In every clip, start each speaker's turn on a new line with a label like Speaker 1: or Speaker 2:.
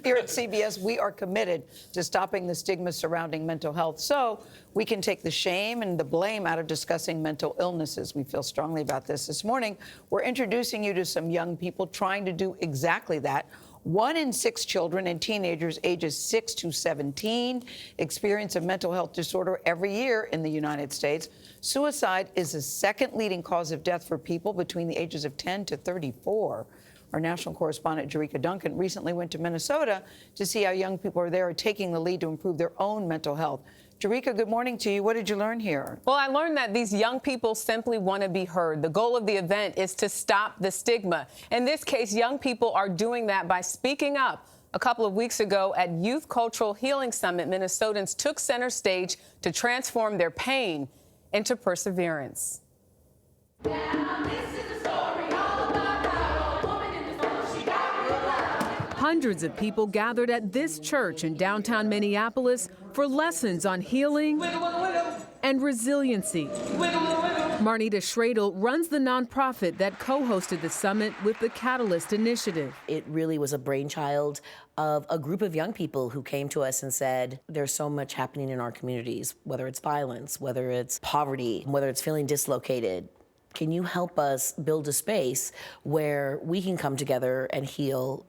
Speaker 1: Here at CBS, we are committed to stopping the stigma surrounding mental health so we can take the shame and the blame out of discussing mental illnesses. We feel strongly about this. This morning, we're introducing you to some young people trying to do exactly that. 1 in 6 children and teenagers ages 6 to 17 experience a mental health disorder every year in the United States. Suicide is the second leading cause of death for people between the ages of 10 to 34. Our national correspondent, Jericka Duncan, recently went to Minnesota to see how young people there are taking the lead to improve their own mental health. Jericka, good morning to you. What did you learn here?
Speaker 2: Well, I learned that these young people simply want to be heard. The goal of the event is to stop the stigma. In this case, young people are doing that by speaking up. A couple of weeks ago at Youth Cultural Healing Summit, Minnesotans took center stage to transform their pain into perseverance.
Speaker 3: Now, this is a story all about how a woman in the storm, she got real loud.
Speaker 4: Hundreds of people gathered at this church in downtown Minneapolis for lessons on healing and resiliency. Marnita Schradel runs the nonprofit that co-hosted the summit with the Catalyst Initiative.
Speaker 5: It really was a brainchild of a group of young people who came to us and said, there's so much happening in our communities, whether it's violence, whether it's poverty, whether it's feeling dislocated. Can you help us build a space where we can come together and heal?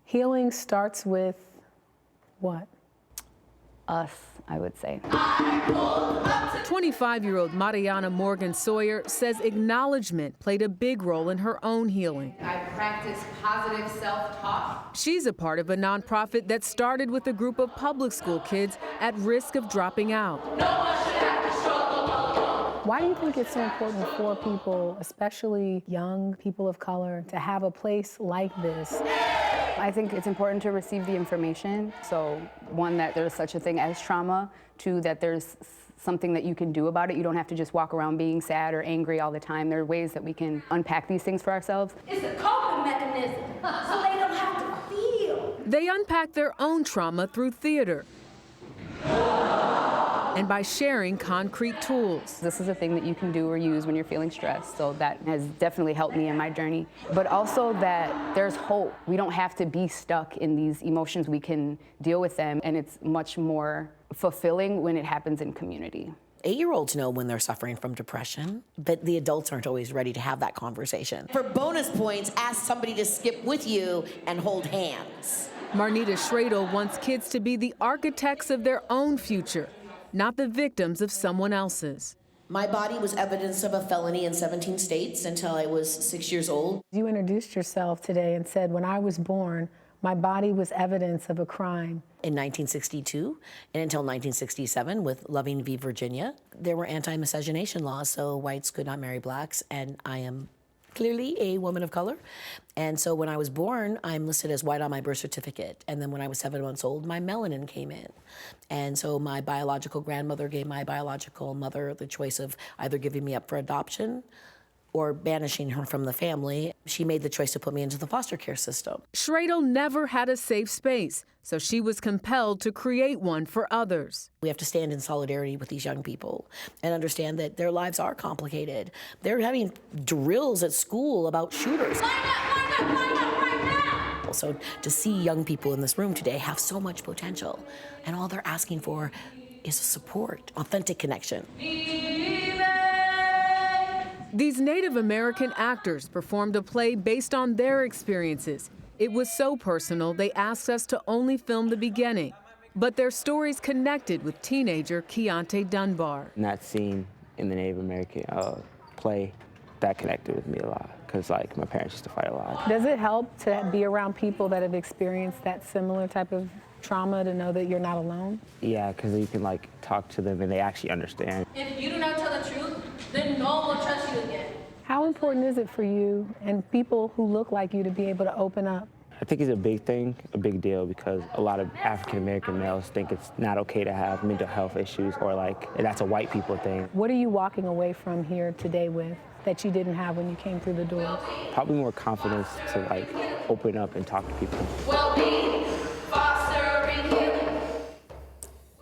Speaker 6: Healing starts with what?
Speaker 7: Us, I would say.
Speaker 4: 25-year-old Mariana Morgan Sawyer says acknowledgement played a big role in her own healing.
Speaker 8: I practice positive self-talk.
Speaker 4: She's a part of a nonprofit that started with a group of public school kids at risk of dropping out.
Speaker 3: No one should have to struggle alone.
Speaker 6: Why do you think it's so important for people, especially young people of color, to have a place like this?
Speaker 7: I think it's important to receive the information. So, one, that there's such a thing as trauma. 2, that there's something that you can do about it. You don't have to just walk around being sad or angry all the time. There are ways that we can unpack these things for ourselves.
Speaker 3: It's a coping mechanism, so they don't have to feel.
Speaker 4: They unpack their own trauma through theater and by sharing concrete tools.
Speaker 7: This is a thing that you can do or use when you're feeling stressed, so that has definitely helped me in my journey. But also that there's hope. We don't have to be stuck in these emotions. We can deal with them, and it's much more fulfilling when it happens in community.
Speaker 5: 8-year-olds know when they're suffering from depression, but the adults aren't always ready to have that conversation. For bonus points, ask somebody to skip with you and hold hands.
Speaker 4: Marnita Schradel wants kids to be the architects of their own future, not the victims of someone else's.
Speaker 5: My body was evidence of a felony in 17 states until I was 6 years old.
Speaker 6: You introduced yourself today and said, when I was born, my body was evidence of a crime.
Speaker 5: In 1962 and until 1967 with Loving v. Virginia, there were anti-miscegenation laws, so whites could not marry blacks, and I am clearly a woman of color. And so when I was born, I'm listed as white on my birth certificate. And then when I was 7 months old, my melanin came in. And so my biological grandmother gave my biological mother the choice of either giving me up for adoption or banishing her from the family. She made the choice to put me into the foster care system.
Speaker 4: Schradel never had a safe space, so she was compelled to create one for others.
Speaker 5: We have to stand in solidarity with these young people and understand that their lives are complicated. They're having drills at school about shooters.
Speaker 3: Line up right now!
Speaker 5: So to see young people in this room today have so much potential, and all they're asking for is support, authentic connection.
Speaker 4: These Native American actors performed a play based on their experiences. It was so personal, they asked us to only film the beginning. But their stories connected with teenager Keontae Dunbar.
Speaker 9: And that scene in the Native American play, that connected with me a lot, because like my parents used to fight a lot.
Speaker 6: Does it help to be around people that have experienced that similar type of trauma to know that you're not alone?
Speaker 9: Yeah, because you can like talk to them and they actually understand.
Speaker 3: If you do not tell the truth, then no one will trust you again.
Speaker 6: How important is it for you and people who look like you to be able to open up?
Speaker 9: I think it's a big thing, a big deal, because a lot of African-American males think it's not okay to have mental health issues, or like that's a white people thing.
Speaker 6: What are you walking away from here today with that you didn't have when you came through the doors?
Speaker 9: Probably more confidence to like open up and talk to people.
Speaker 3: Well-being, fostering healing.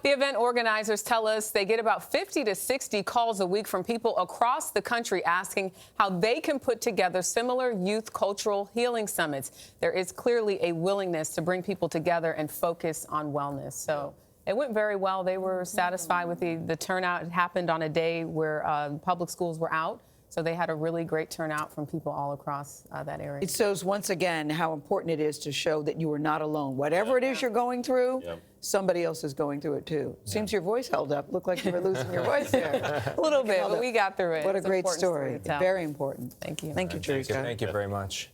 Speaker 2: The event organizers tell us they get about 50 to 60 calls a week from people across the country asking how they can put together similar youth cultural healing summits. There is clearly a willingness to bring people together and focus on wellness. So it went very well. They were satisfied with the turnout. It happened on a day where public schools were out. So they had a really great turnout from people all across that area.
Speaker 1: It shows once again how important it is to show that you are not alone. Whatever it is you're going through, somebody else is going through it too. Seems your voice held up. Looked like you were losing your voice there.
Speaker 2: A little bit, but we got through it.
Speaker 1: What a
Speaker 2: It's
Speaker 1: great
Speaker 2: important
Speaker 1: story.
Speaker 2: to tell.
Speaker 1: Very important.
Speaker 2: Thank you.
Speaker 1: Thank you, Jericka.
Speaker 10: Thank you very much.